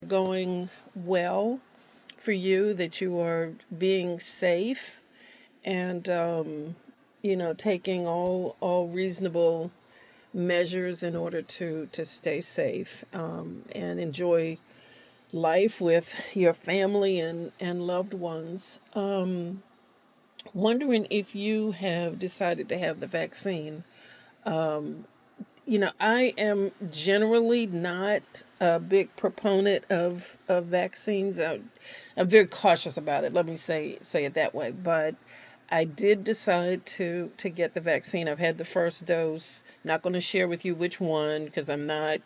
going well for you, that you are being safe and taking all reasonable measures in order to stay safe and enjoy life with your family and loved ones. Wondering if you have decided to have the vaccine. Um, I am generally not a big proponent of vaccines. I'm very cautious about it. Let me say it that way. But I did decide to get the vaccine. I've had the first dose. Not going to share with you which one because I'm not,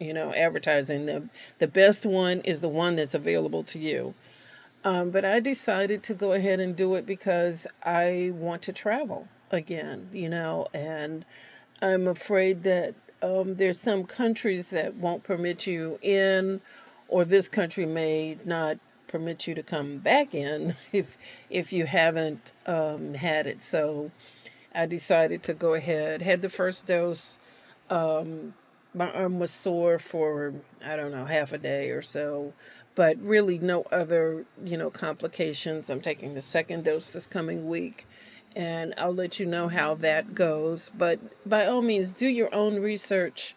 advertising them. The best one is the one that's available to you. But I decided to go ahead and do it because I want to travel again, and I'm afraid that there's some countries that won't permit you in, or this country may not permit you to come back in if you haven't had it. So I decided to go ahead. Had the first dose. Um, my arm was sore for, I don't know, half a day or so, but really no other, complications. I'm taking the second dose this coming week, and I'll let you know how that goes. But by all means, do your own research.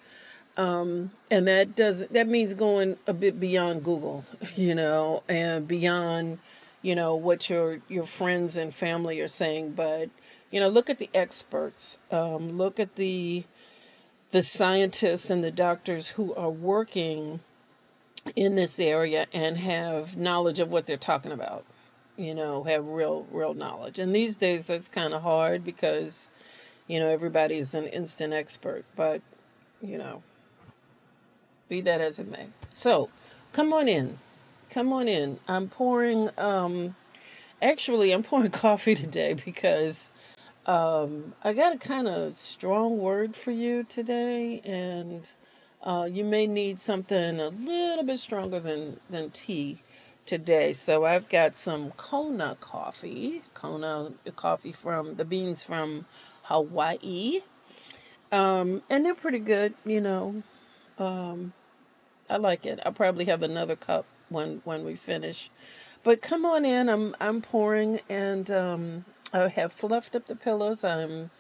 And that means going a bit beyond Google, and beyond, what your friends and family are saying. But look at the experts. Look at the scientists and the doctors who are working in this area and have knowledge of what they're talking about. Have real knowledge. And these days that's kind of hard because everybody's an instant expert. But you know, be that as it may. So, come on in. Come on in. I'm pouring coffee today because I got a kind of strong word for you today, and you may need something a little bit stronger than tea today. So I've got some Kona coffee from the beans from Hawaii, and they're pretty good. Um, I like it. I'll probably have another cup when we finish. But come on in. I'm pouring, and I have fluffed up the pillows. I'm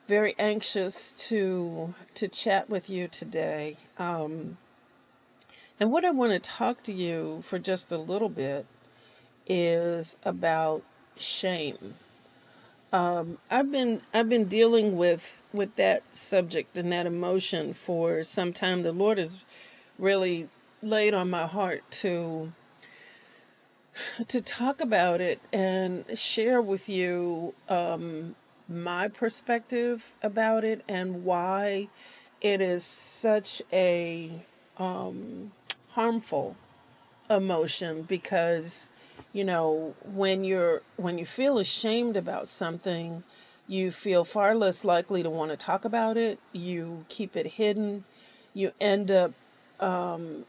very anxious to chat with you today. And what I want to talk to you for just a little bit is about shame. I've been dealing with that subject and that emotion for some time. The Lord has really laid on my heart to talk about it and share with you my perspective about it and why it is such a um, harmful emotion. Because when you feel ashamed about something, you feel far less likely to want to talk about it. You keep it hidden. You end up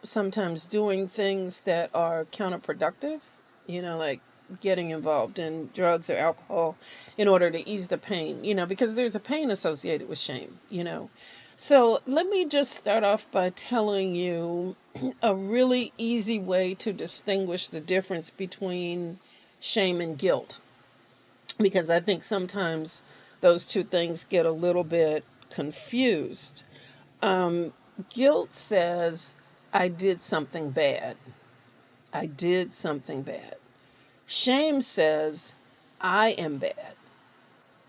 sometimes doing things that are counterproductive, like getting involved in drugs or alcohol in order to ease the pain, because there's a pain associated with shame. So let me just start off by telling you a really easy way to distinguish the difference between shame and guilt, because I think sometimes those two things get a little bit confused. Um, Guilt says, I did something bad. I did something bad. Shame says, I am bad.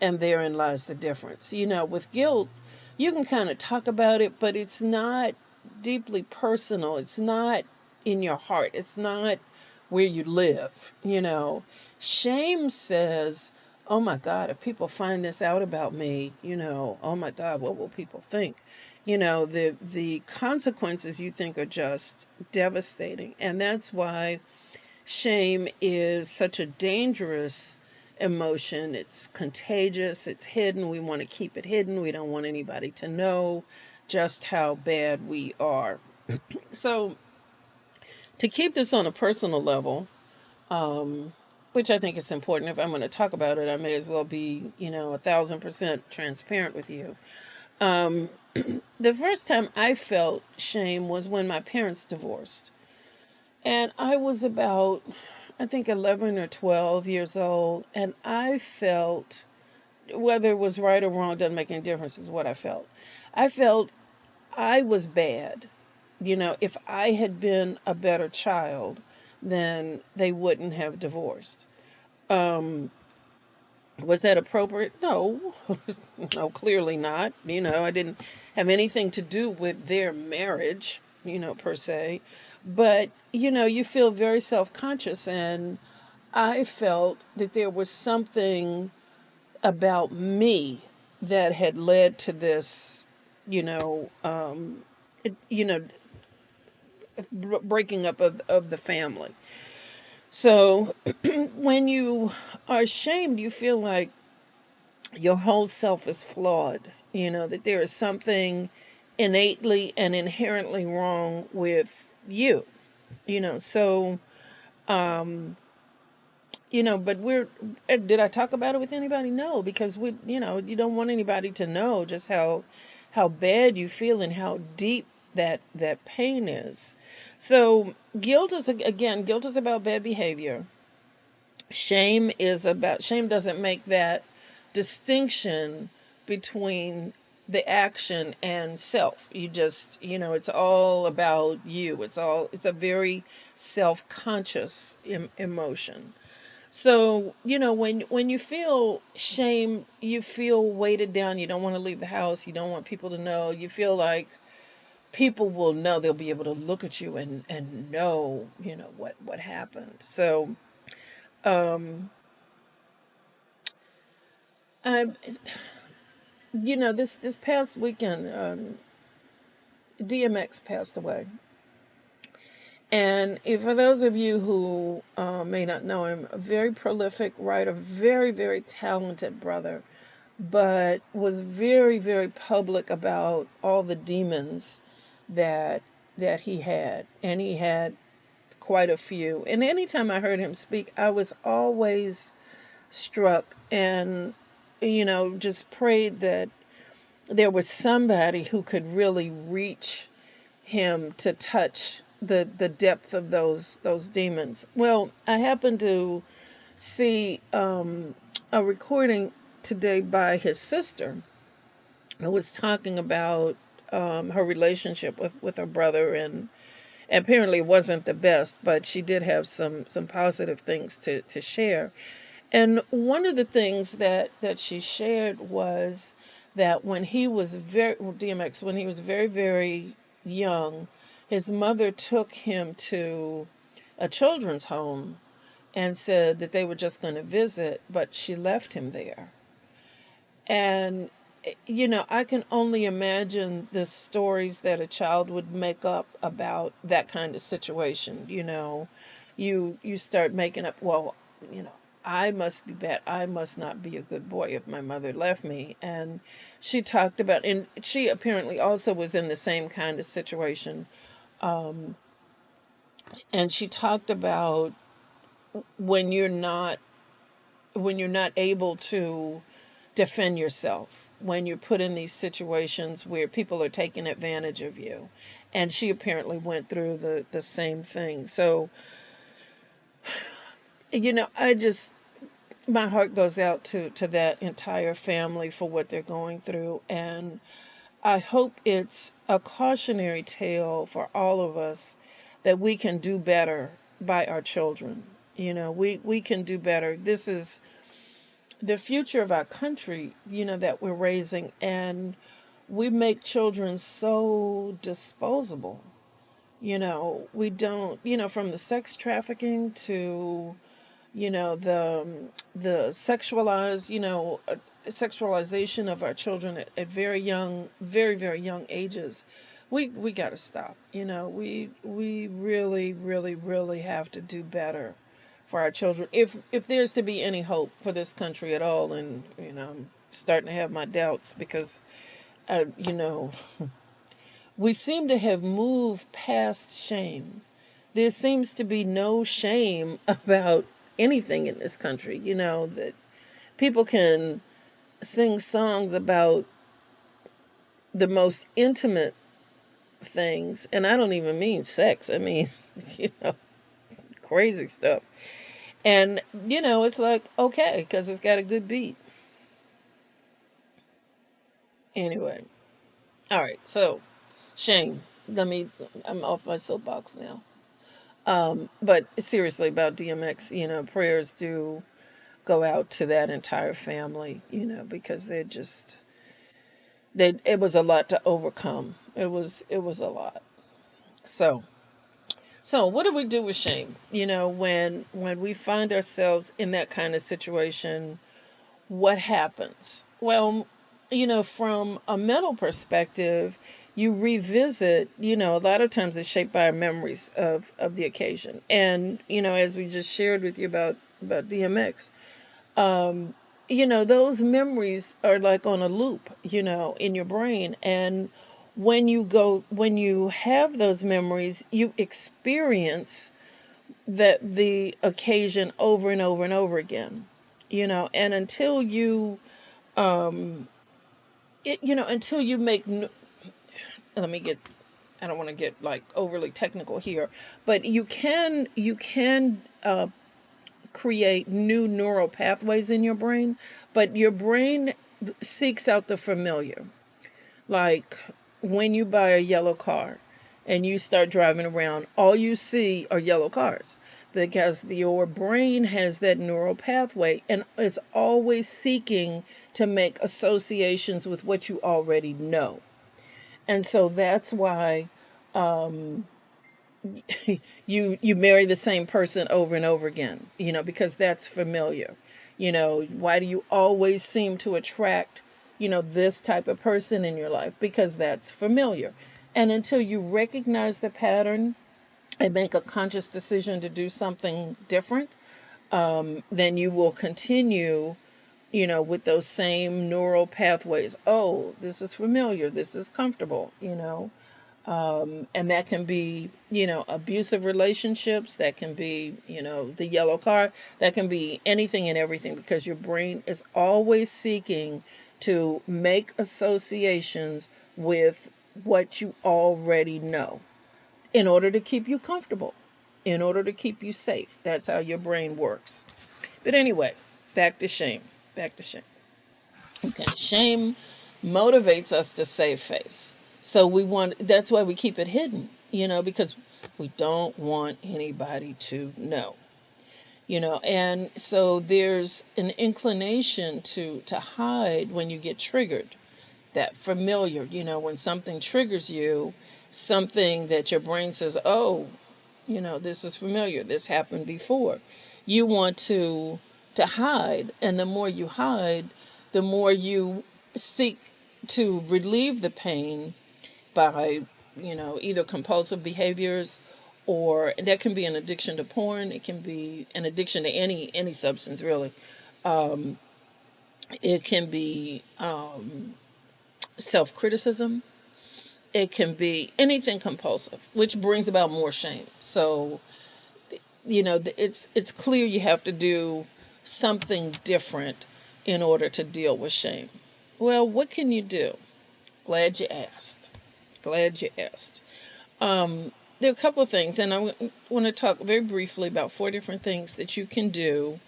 And therein lies the difference. With guilt, you can kind of talk about it, but it's not deeply personal. It's not in your heart. It's not where you live. Shame says, oh my God, if people find this out about me, oh my God, what will people think? The consequences you think are just devastating. And that's why shame is such a dangerous emotion. It's contagious, it's hidden. We want to keep it hidden. We don't want anybody to know just how bad we are. So, to keep this on a personal level, um, which I think is important, if I'm going to talk about it, I may as well be, 1,000% transparent with you. Um, the first time I felt shame was when my parents divorced. And I was about, I think, 11 or 12 years old, and I felt, whether it was right or wrong, doesn't make any difference, is what I felt. I felt I was bad. If I had been a better child, then they wouldn't have divorced. Um, was that appropriate? No, no, clearly not. I didn't have anything to do with their marriage, per se. But, you feel very self conscious, and I felt that there was something about me that had led to this, you know, um, it, you know, breaking up of the family. So when you are ashamed, you feel like your whole self is flawed, that there is something innately and inherently wrong with you, so, um, but did I talk about it with anybody? No, because you don't want anybody to know just how bad you feel and how deep that pain is. So guilt is about bad behavior. Shame doesn't make that distinction between the action and self. You just, it's all about you. It's a very self-conscious emotion. So, when you feel shame, you feel weighted down. You don't want to leave the house. You don't want people to know. You feel like people will know. They'll be able to look at you and know, what happened. So, um, I, this past weekend, DMX passed away. And for those of you who may not know him, a very prolific writer, very, very talented brother, but was very, very public about all the demons that he had, and he had quite a few. And anytime I heard him speak, I was always struck, and just prayed that there was somebody who could really reach him to touch the depth of those demons. Well, I happened to see a recording today by his sister, who was talking about her relationship with her brother, and apparently it wasn't the best, but she did have some positive things to share. And one of the things that she shared was that when he was DMX, when he was very, very young, his mother took him to a children's home and said that they were just going to visit, but she left him there. And, I can only imagine the stories that a child would make up about that kind of situation. You start making up, well, I must be bad. I must not be a good boy if my mother left me. And she talked about, and she apparently also was in the same kind of situation. Um, and she talked about when you're not able to defend yourself, when you're put in these situations where people are taking advantage of you. And she apparently went through the same thing. So, I just, my heart goes out to that entire family for what they're going through. And I hope it's a cautionary tale for all of us that we can do better by our children. We can do better. This is the future of our country, that we're raising, and we make children so disposable. We don't, from the sex trafficking to, the sexualization of our children at very young, very, very young ages. We got to stop. We really, really, really have to do better for our children. If there's to be any hope for this country at all, and I'm starting to have my doubts because uh, you know we seem to have moved past shame. There seems to be no shame about anything in this country. That people can sing songs about the most intimate things, and I don't even mean sex. I mean, you know, crazy stuff. And, it's like, okay, because it's got a good beat. Anyway. All right. So, shame. I'm off my soapbox now. But seriously, about DMX, prayers do go out to that entire family, because it was a lot to overcome. It was a lot. So, what do we do with shame? When we find ourselves in that kind of situation, what happens? Well, from a mental perspective, you revisit, a lot of times it's shaped by our memories of the occasion. And, as we just shared with you about DMX, um, those memories are like on a loop, in your brain. And when you have those memories, you experience the occasion over and over and over again, and until um, until you make, let me get, I don't want to get like overly technical here, but you can create new neural pathways in your brain, but your brain seeks out the familiar. Like when you buy a yellow car and you start driving around, all you see are yellow cars because your brain has that neural pathway and is always seeking to make associations with what you already know. And so that's why um, you marry the same person over and over again, because that's familiar. Why do you always seem to attract, this type of person in your life? Because that's familiar. And until you recognize the pattern and make a conscious decision to do something different, then you will continue, with those same neural pathways. Oh, this is familiar. This is comfortable. And that can be, abusive relationships. That can be, the yellow car. That can be anything and everything because your brain is always seeking to make associations with what you already know in order to keep you comfortable, in order to keep you safe. That's how your brain works. But anyway, back to shame. Back to shame. Okay, shame motivates us to save face. So that's why we keep it hidden, because we don't want anybody to know. And so there's an inclination to hide when you get triggered. That familiar, when something triggers you, something that your brain says, oh, this is familiar, this happened before. You want to hide, and the more you hide, the more you seek to relieve the pain by, either compulsive behaviors, or that can be an addiction to porn. It can be an addiction to any substance, really. Um, it can be self-criticism. It can be anything compulsive, which brings about more shame. So, it's clear you have to do something different in order to deal with shame. Well, what can you do? Glad you asked. Glad you asked. There are a couple of things, and I want to talk very briefly about 4 different things that you can do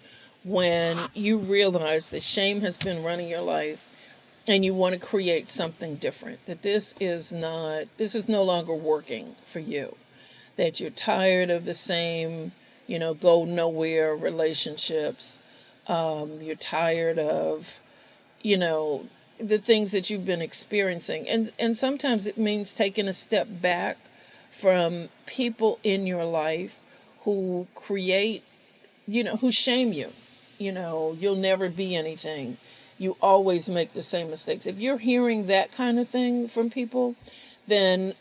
when you realize that shame has been running your life and you want to create something different. That this is no longer working for you. That you're tired of the same, go nowhere relationships. You're tired of, the things that you've been experiencing. And sometimes it means taking a step back from people in your life who create, who shame you. You'll never be anything. You always make the same mistakes. If you're hearing that kind of thing from people, then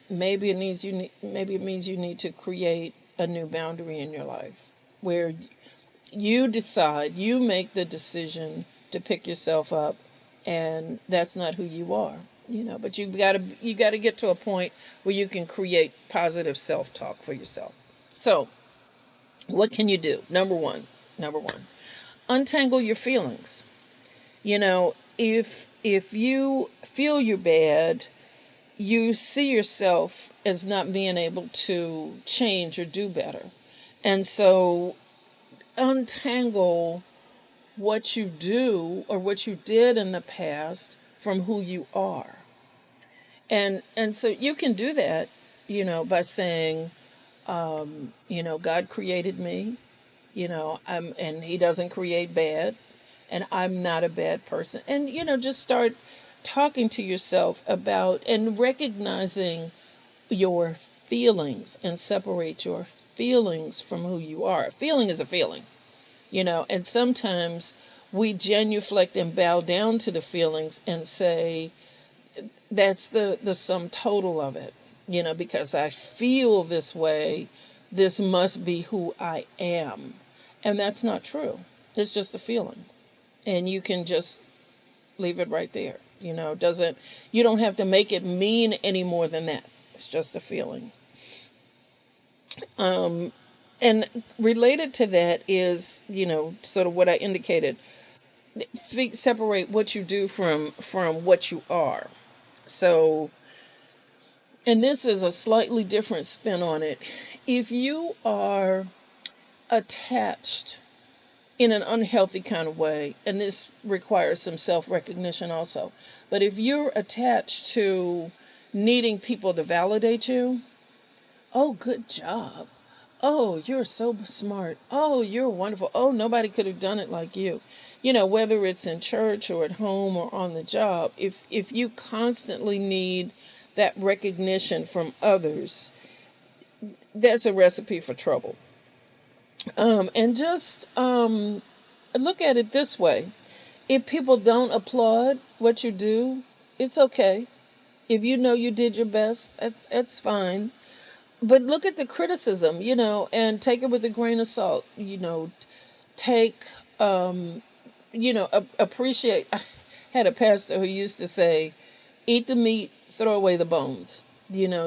maybe it means you need to create a new boundary in your life where you make the decision to pick yourself up, and that's not who you are. But you got to get to a point where you can create positive self-talk for yourself. So what can you do? Number one, untangle your feelings. If you feel you're bad, you see yourself as not being able to change or do better. And so untangle what you do or what you did in the past from who you are. And so you can do that, by saying, God created me, and he doesn't create bad, and I'm not a bad person. And, just start talking to yourself about and recognizing your feelings and separate your feelings from who you are. A feeling is a feeling, and sometimes we genuflect and bow down to the feelings and say, that's the sum total of it, because I feel this way, this must be who I am. And that's not true. It's just a feeling. And you can just leave it right there. You don't have to make it mean any more than that. It's just a feeling. And related to that is, sort of what I indicated. Separate what you do from what you are. So, and this is a slightly different spin on it. If you are attached in an unhealthy kind of way, and this requires some self-recognition also, but if you're attached to needing people to validate you, oh, good job. Oh, you're so smart. Oh, you're wonderful. Oh, nobody could have done it like you. Whether it's in church or at home or on the job, if you constantly need that recognition from others, that's a recipe for trouble. And just look at it this way. If people don't applaud what you do, it's okay. If you know you did your best, that's fine. But look at the criticism, and take it with a grain of salt. Take, appreciate. I had a pastor who used to say, eat the meat, throw away the bones.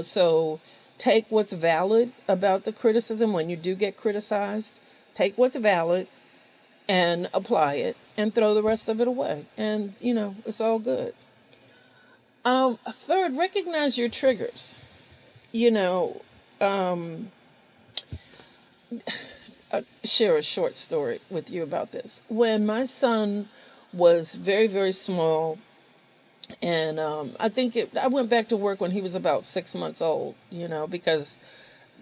So take what's valid about the criticism when you do get criticized. Take what's valid and apply it and throw the rest of it away. And, it's all good. Third, recognize your triggers. Um, I'll share a short story with you about this. When my son was very, very small, and I went back to work when he was about 6 months old, because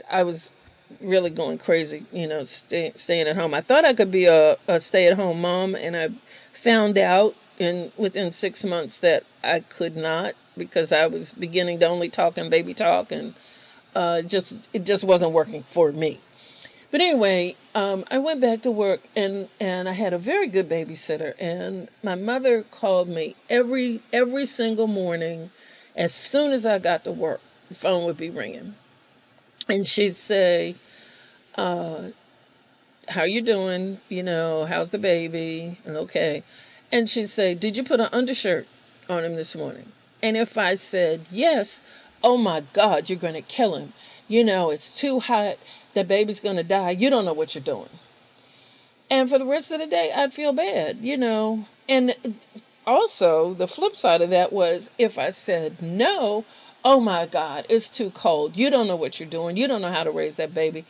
I was really going crazy, staying at home. I thought I could be a stay-at-home mom, and I found out within 6 months that I could not, because I was beginning to only talk and baby talk, and it just wasn't working for me. But anyway, I went back to work, and I had a very good babysitter, and my mother called me every single morning. As soon as I got to work, the phone would be ringing, and she'd say, "How you doing? How's the baby?" And okay, and she'd say, "Did you put an undershirt on him this morning?" And if I said yes, "Oh my God, you're going to kill him. It's too hot. The baby's going to die. You don't know what you're doing." And for the rest of the day, I'd feel bad, And also, the flip side of that was if I said no, "Oh my God, it's too cold. You don't know what you're doing. You don't know how to raise that baby.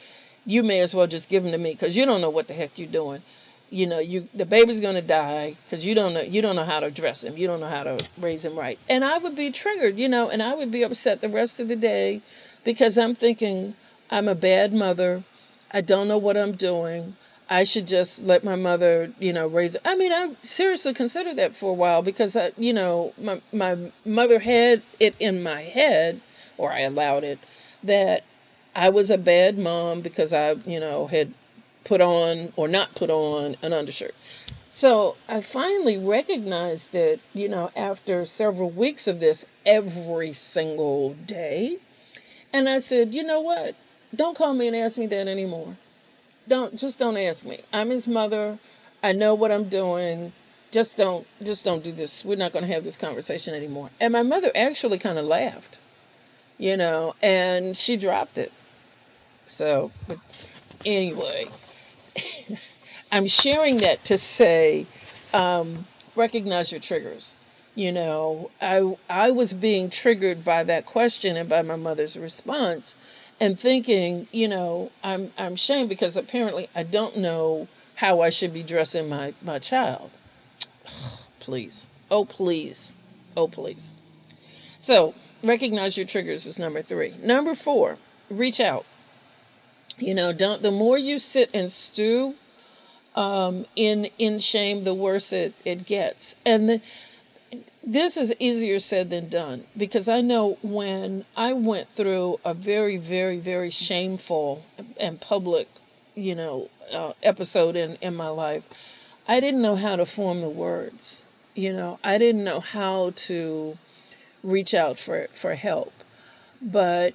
You may as well just give him to me because you don't know what the heck you're doing. The baby's going to die because you don't know how to dress him. You don't know how to raise him right." And I would be triggered, and I would be upset the rest of the day because I'm thinking I'm a bad mother. I don't know what I'm doing. I should just let my mother, raise it. I mean, I seriously considered that for a while because my mother had it in my head, or I allowed it, that I was a bad mom because I, had put on or not put on an undershirt. So I finally recognized it, after several weeks of this every single day. And I said, "You know what? Don't call me and ask me that anymore. Don't ask me. I'm his mother. I know what I'm doing. Just don't do this. We're not going to have this conversation anymore." And my mother actually kind of laughed, and she dropped it. So, but anyway, I'm sharing that to say, recognize your triggers. I was being triggered by that question and by my mother's response, and thinking, I'm shamed because apparently I don't know how I should be dressing my child. Please. Oh, please. Oh, please. So, recognize your triggers is number 3. Number 4, reach out. Don't, the more you sit and stew in shame, the worse it gets. And this is easier said than done, because I know when I went through a very, very, very shameful and public, episode in my life, I didn't know how to form the words. I didn't know how to reach out for help. But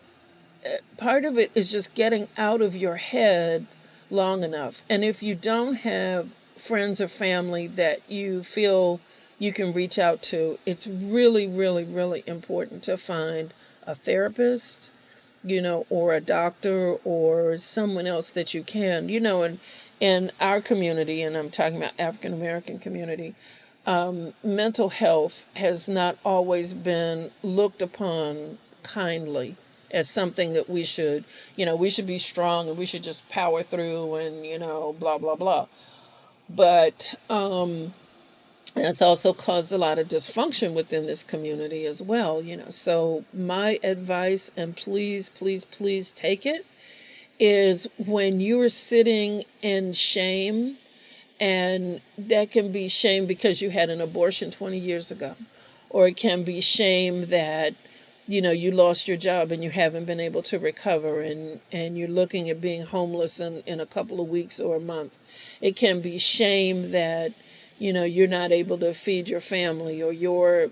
part of it is just getting out of your head long enough. And if you don't have friends or family that you feel you can reach out to, it's really, really, really important to find a therapist, or a doctor or someone else that you can, in our community, and I'm talking about African American community, mental health has not always been looked upon kindly as something that we should be strong and we should just power through and, blah, blah, blah. But that's also caused a lot of dysfunction within this community as well, So my advice, and please, please, please take it, is when you're sitting in shame, and that can be shame because you had an abortion 20 years ago, or it can be shame that, you lost your job and you haven't been able to recover, and you're looking at being homeless in a couple of weeks or a month. It can be shame that, you're not able to feed your family, or your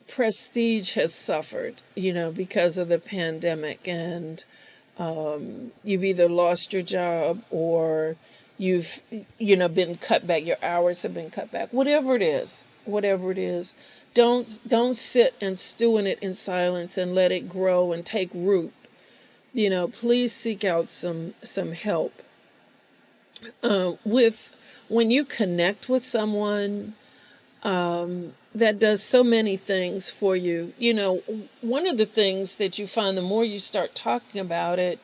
prestige has suffered, because of the pandemic, and you've either lost your job or you've, been cut back. Your hours have been cut back. Whatever it is, don't sit and stew in it in silence and let it grow and take root. Please seek out some help. When you connect with someone that does so many things for you, one of the things that you find, the more you start talking about it,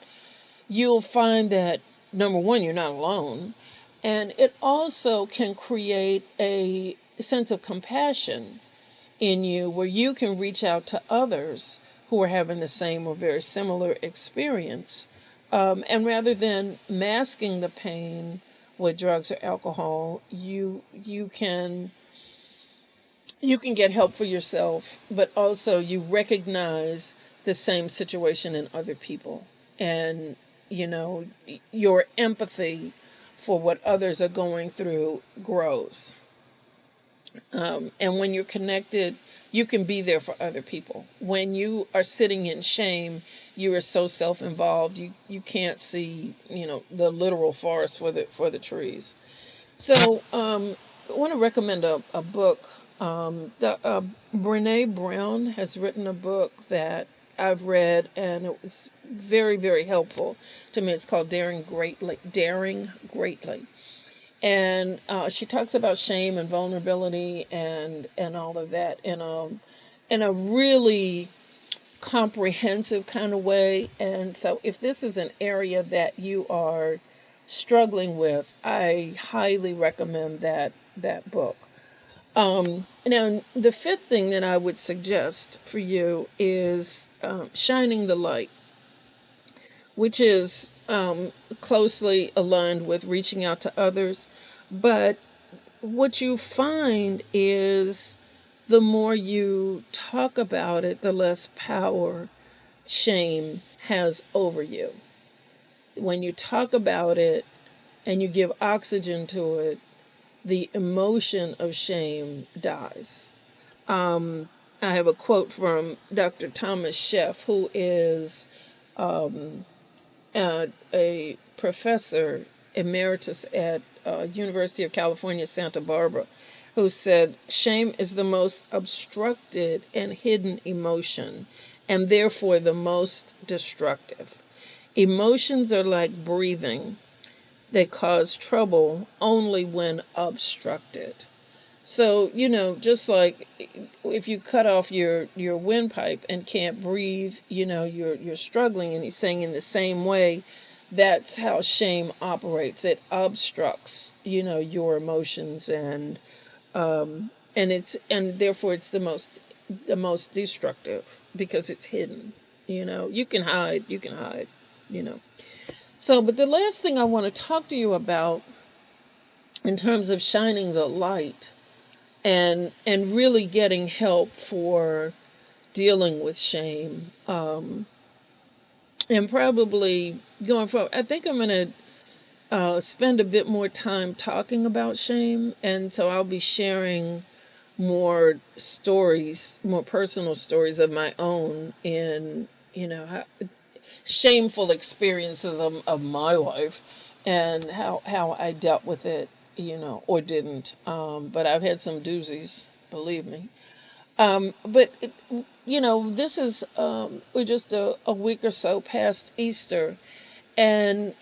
you'll find that, number one, you're not alone, and it also can create a sense of compassion in you, where you can reach out to others who are having the same or very similar experience. And rather than masking the pain with drugs or alcohol, you can get help for yourself, but also you recognize the same situation in other people, and your empathy for what others are going through grows. And when you're connected, you can be there for other people. When you are sitting in shame, you are so self-involved, you can't see, the literal forest for the trees. So I want to recommend a book. Brene Brown has written a book that I've read, and it was very, very helpful to me. It's called Daring Greatly. And she talks about shame and vulnerability and all of that in a really comprehensive kind of way. And so if this is an area that you are struggling with, I highly recommend that book. Now, the 5th thing that I would suggest for you is shining the light, which is closely aligned with reaching out to others. But what you find is the more you talk about it, the less power shame has over you. When you talk about it and you give oxygen to it, the emotion of shame dies. I have a quote from Dr. Thomas Sheff, who is a professor emeritus at University of California, Santa Barbara, who said, shame is the most obstructed and hidden emotion, and therefore the most destructive. Emotions are like breathing. They cause trouble only when obstructed. So, just like if you cut off your windpipe and can't breathe, you're struggling. And he's saying in the same way, that's how shame operates. It obstructs, your emotions, and therefore it's the most destructive because it's hidden. You can hide. you know. So, but the last thing I want to talk to you about in terms of shining the light and really getting help for dealing with shame, and probably going forward, I think I'm going to spend a bit more time talking about shame, and so I'll be sharing more stories, more personal stories of my own in shameful experiences of my life, and how I dealt with it, or didn't. But I've had some doozies, believe me. But this is we're just a week or so past Easter, and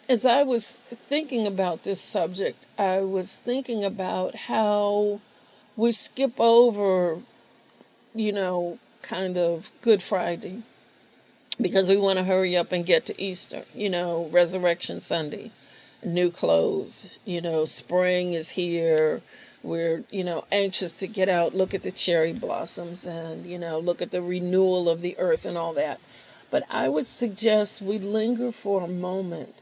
as I was thinking about this subject, I was thinking about how we skip over, kind of Good Friday because we want to hurry up and get to Easter, Resurrection Sunday, new clothes, spring is here. We're, anxious to get out, look at the cherry blossoms, and, look at the renewal of the earth and all that. But I would suggest we linger for a moment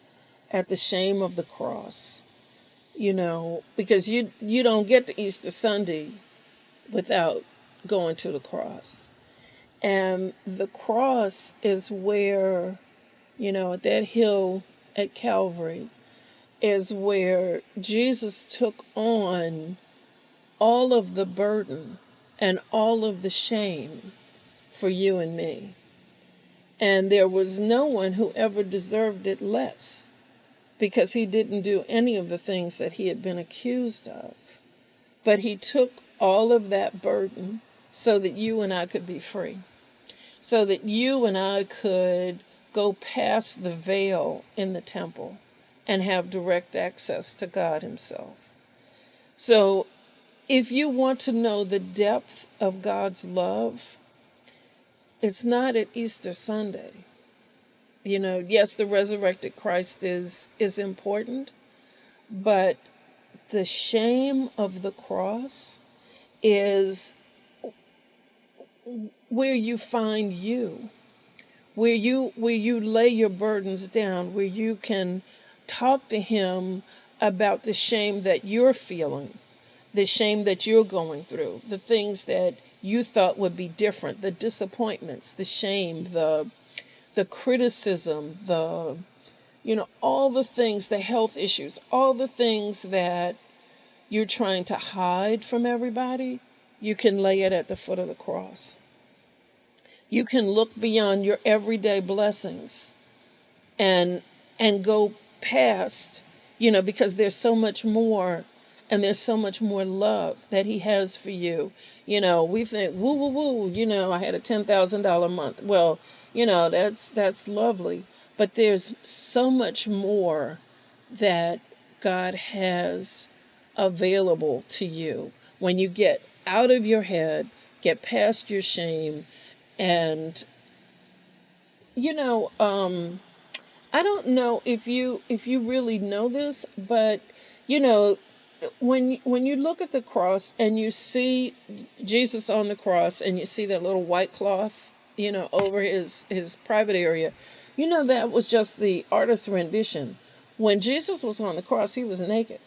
at the shame of the cross, because you don't get to Easter Sunday without going to the cross. And the cross is where, at that hill at Calvary, is where Jesus took on all of the burden and all of the shame for you and me. And there was no one who ever deserved it less, because he didn't do any of the things that he had been accused of. But he took all of that burden so that you and I could be free, so that you and I could go past the veil in the temple and have direct access to God himself. So if you want to know the depth of God's love, it's not at Easter Sunday. Yes, the resurrected Christ is important, but the shame of the cross is where you find you, where you lay your burdens down, where you can talk to him about the shame that you're feeling, the shame that you're going through, the things that you thought would be different, the disappointments, the shame, the criticism, all the things, the health issues, all the things that you're trying to hide from everybody. You can lay it at the foot of the cross. You can look beyond your everyday blessings and go past, because there's so much more, and there's so much more love that he has for you. We think, woo, woo, woo, I had a $10,000 month. Well, that's lovely. But there's so much more that God has available to you when you get out of your head, get past your shame, and I don't know if you really know this, but when you look at the cross and you see Jesus on the cross and you see that little white cloth, over his private area, that was just the artist's rendition. When Jesus was on the cross, he was naked.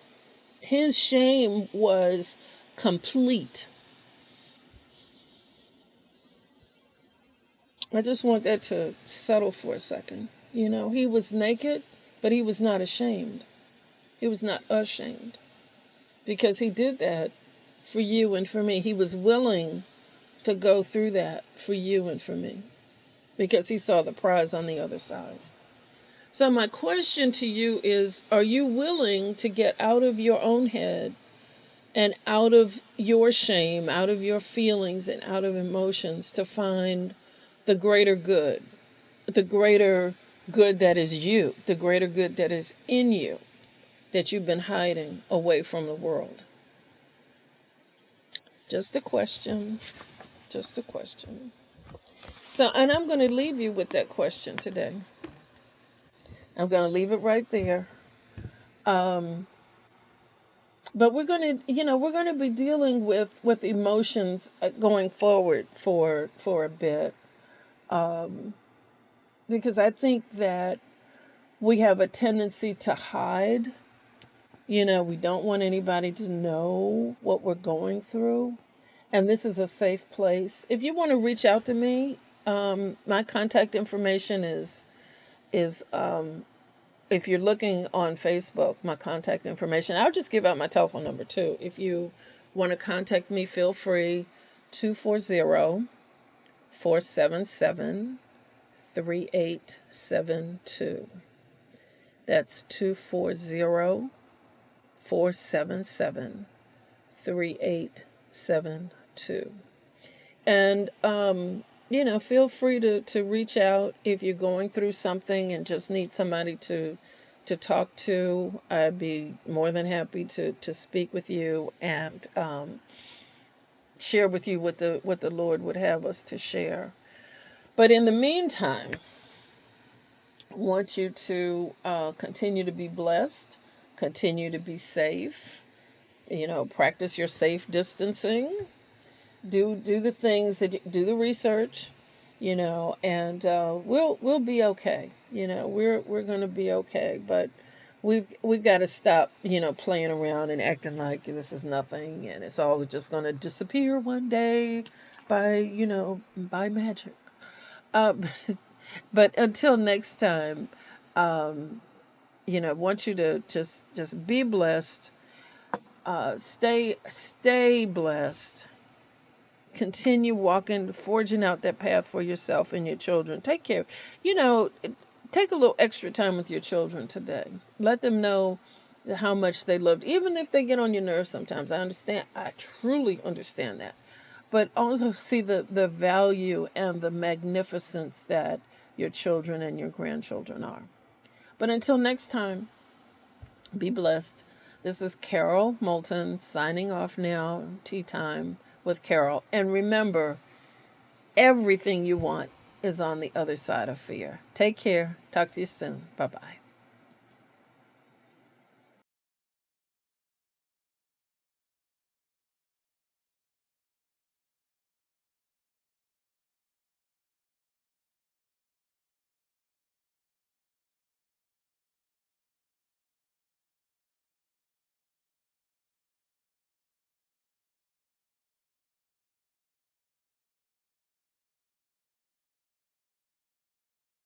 His shame was complete. I just want that to settle for a second. He was naked, but he was not ashamed. He was not ashamed, because he did that for you and for me. He was willing to go through that for you and for me, because he saw the prize on the other side. So my question to you is, are you willing to get out of your own head and out of your shame, out of your feelings and out of emotions, to find the greater good that is you, the greater good that is in you, that you've been hiding away from the world? Just a question. Just a question. So, and I'm going to leave you with that question today. I'm going to leave it right there. Um, but we're going to, we're going to be dealing with emotions going forward for a bit, um, because I think that we have a tendency to hide. We don't want anybody to know what we're going through, and this is a safe place. If you want to reach out to me, my contact information is if you're looking on Facebook, my contact information. I'll just give out my telephone number too. If you want to contact me, feel free. 240-477-3872. That's 240-477-3872. And feel free to reach out if you're going through something and just need somebody to talk to. I'd be more than happy to speak with you and share with you what the Lord would have us to share. But in the meantime, I want you to continue to be blessed, continue to be safe. Practice your safe distancing. Do the things do the research, and we'll be okay. We're gonna be okay. But we've got to stop, playing around and acting like this is nothing and it's all just gonna disappear one day by magic. Uh, but until next time, I want you to just be blessed. Stay blessed. Continue walking, forging out that path for yourself and your children. Take care. Take a little extra time with your children today. Let them know how much they loved, even if they get on your nerves sometimes. I understand. I truly understand that. But also see the value and the magnificence that your children and your grandchildren are. But until next time, be blessed. This is Carol Moulton signing off now. Tea time with Carol. And remember, everything you want is on the other side of fear. Take care. Talk to you soon. Bye-bye.